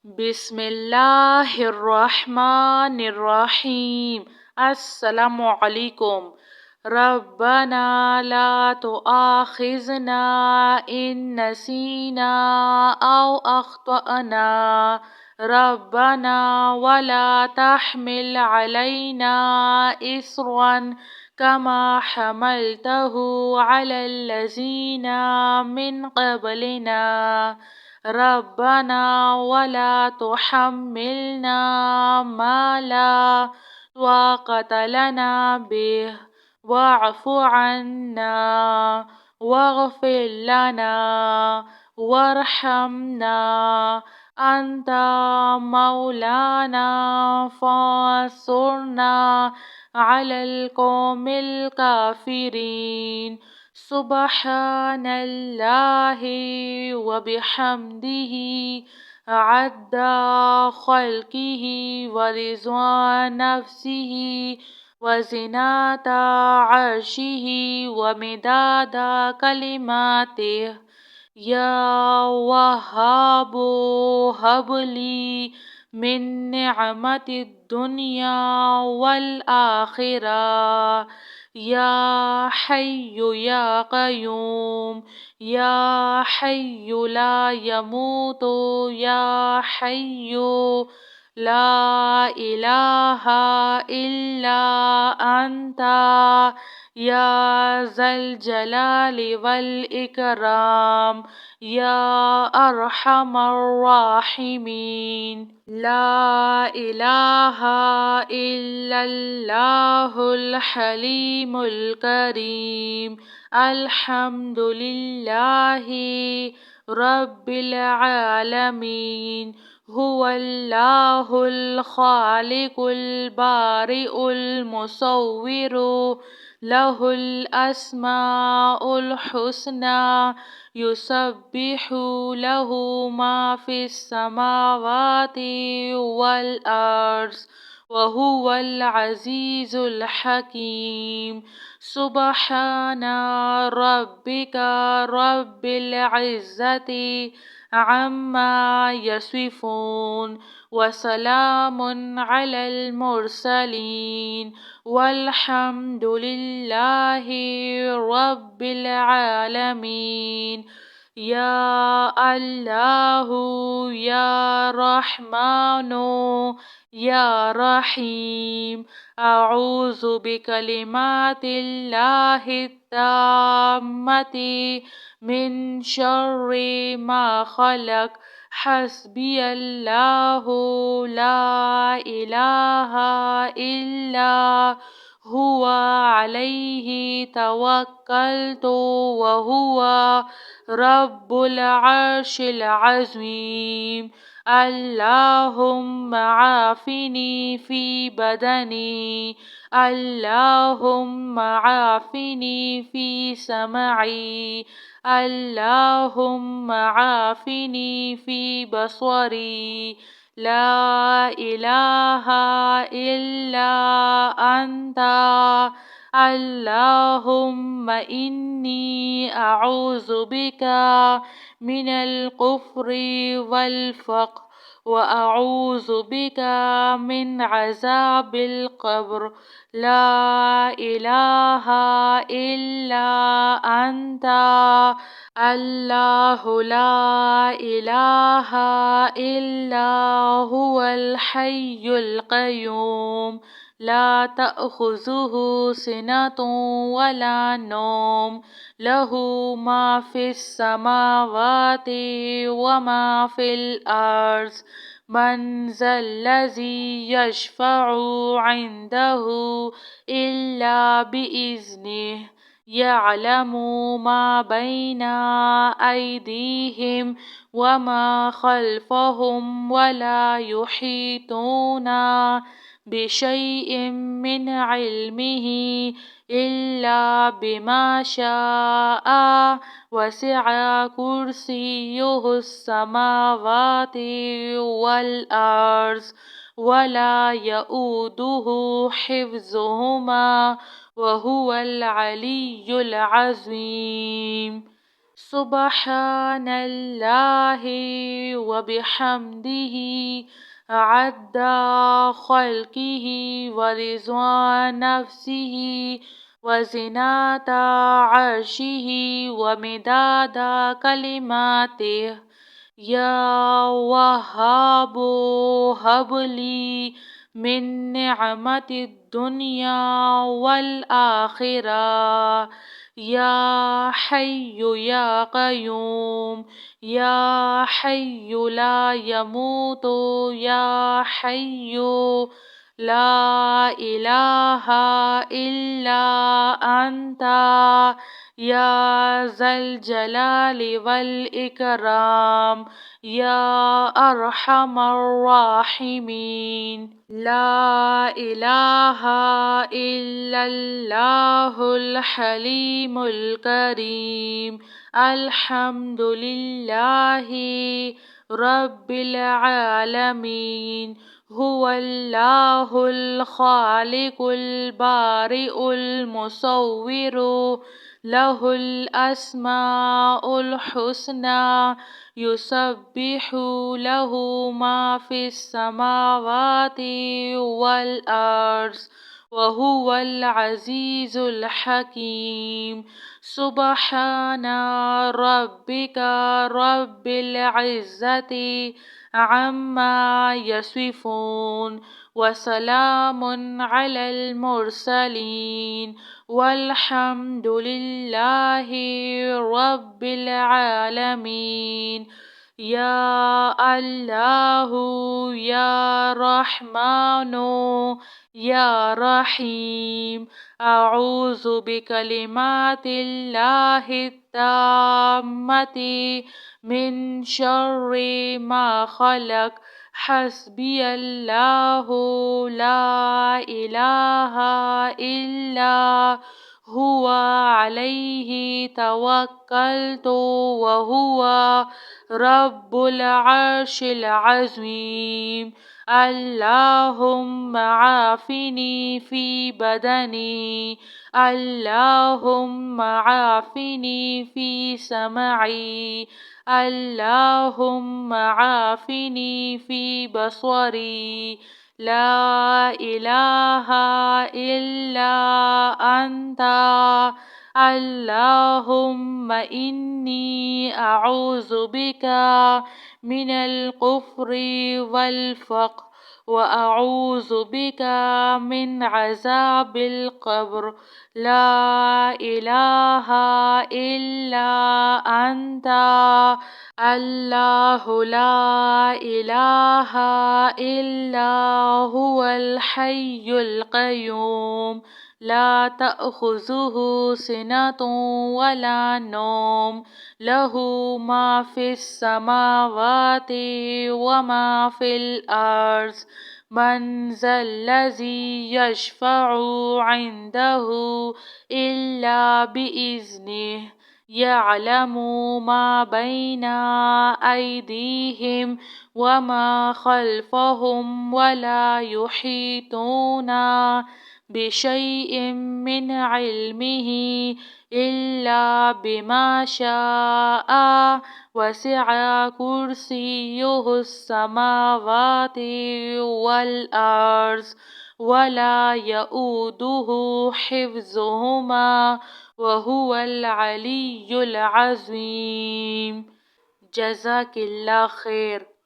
بسم الله الرحمن الرحيم. السلام عليكم. ربنا لا تؤاخذنا إن نسينا أو أخطأنا. ربنا ولا تحمل علينا إصرا كما حملته على الذين من قبلنا. ربنا ولا تحملنا ما لا طاقة لنا به واعف عنا واغفر لنا وارحمنا أنت مولانا فانصرنا على القوم الكافرين. سبحان الله وبحمده عد خلقه ورضوان نفسه وزنة عرشه ومداد كلماته. يا وهاب هب لي من نعمة الدنيا والآخرة. يا حي يا قيوم يا حي لا يموت يا حي لا إله إلا أنت يا ذا الجلال والإكرام يا أرحم الراحمين. لا إله إلا الله الحليم الكريم. الحمد لله رب العالمين. هو الله الخالق البارئ المصور له الأسماء الحسنى يسبح له ما في السماوات والأرض وهو العزيز الحكيم. سبحان ربك رب العزة عما يصفون وسلام على المرسلين والحمد لله رب العالمين. يا الله يا رحمن يا رحيم. أعوذ بكلمات الله التامة من شر ما خلق. حسبي الله لا إله إلا هو عليه توكلت وهو رب العرش العظيم. اللهم عافني في بدني. اللهم عافني في سمعي. اللهم عافني في بصري. لا إله إلا أنت. اللهم إني أعوذ بك من الكفر والفقر وأعوذ بك من عذاب القبر. لا إله إلا أنت. الله لا إله إلا هو الحي القيوم. لا تأخذه سنة ولا نوم. له ما في السماوات وما في الأرض. من ذا الذي يشفع عنده إلا بإذنه. يعلم ما بين أيديهم وما خلفهم ولا يحيطون بشيء من علمه إلا بما شاء. وسع كرسيه السماوات والأرض ولا يؤوده حفظهما وهو العلي العظيم. سبحان الله وبحمده عد خلقه ورضوان نفسه وزنة عرشه ومداد كلماته. يا وهاب هب لي من نعمة الدنيا والآخرة. يا حي يا قيوم، يا حي لا يموت، يا حي لا إله إلا أنت، يا ذا الجلال والإكرام، يا أرحم الراحمين. لا إله إلا الله الحليم الكريم. الحمد لله رب العالمين. هو الله الخالق البارئ المصور، له الأسماء الحسنى، يسبح له ما في السماوات والأرض، وهو العزيز الحكيم. سبحان ربك رب العزة عما يصفون، وسلام على المرسلين، والحمد لله رب العالمين. يا الله يا رحمن يا رحيم، أعوذ بكلمات الله التامة من شر ما خلق. حسبي الله لا إله إلا هو عليه توكلت وهو رب العرش العظيم. اللهم عافني في بدني، اللهم عافني في سمعي، اللهم عافني في بصري. لا إله إلا أنت. اللهم إني أعوذ بك من الكفر والفقر، وأعوذ بك من عذاب القبر. لا إله إلا أنت. الله لا إله إلا هو الحي القيوم، لا تأخذه سنة ولا نوم، له ما في السماوات وما في الأرض. من ذا الذي يشفع عنده إلا بإذنه، يعلم ما بين أيديهم وما خلفهم، ولا يحيطون بشيء من علمه إلا بما شاء. وسع كرسيه السماوات والأرض، ولا يؤوده حفظهما، وهو العلي العظيم. جزاك الله خیر.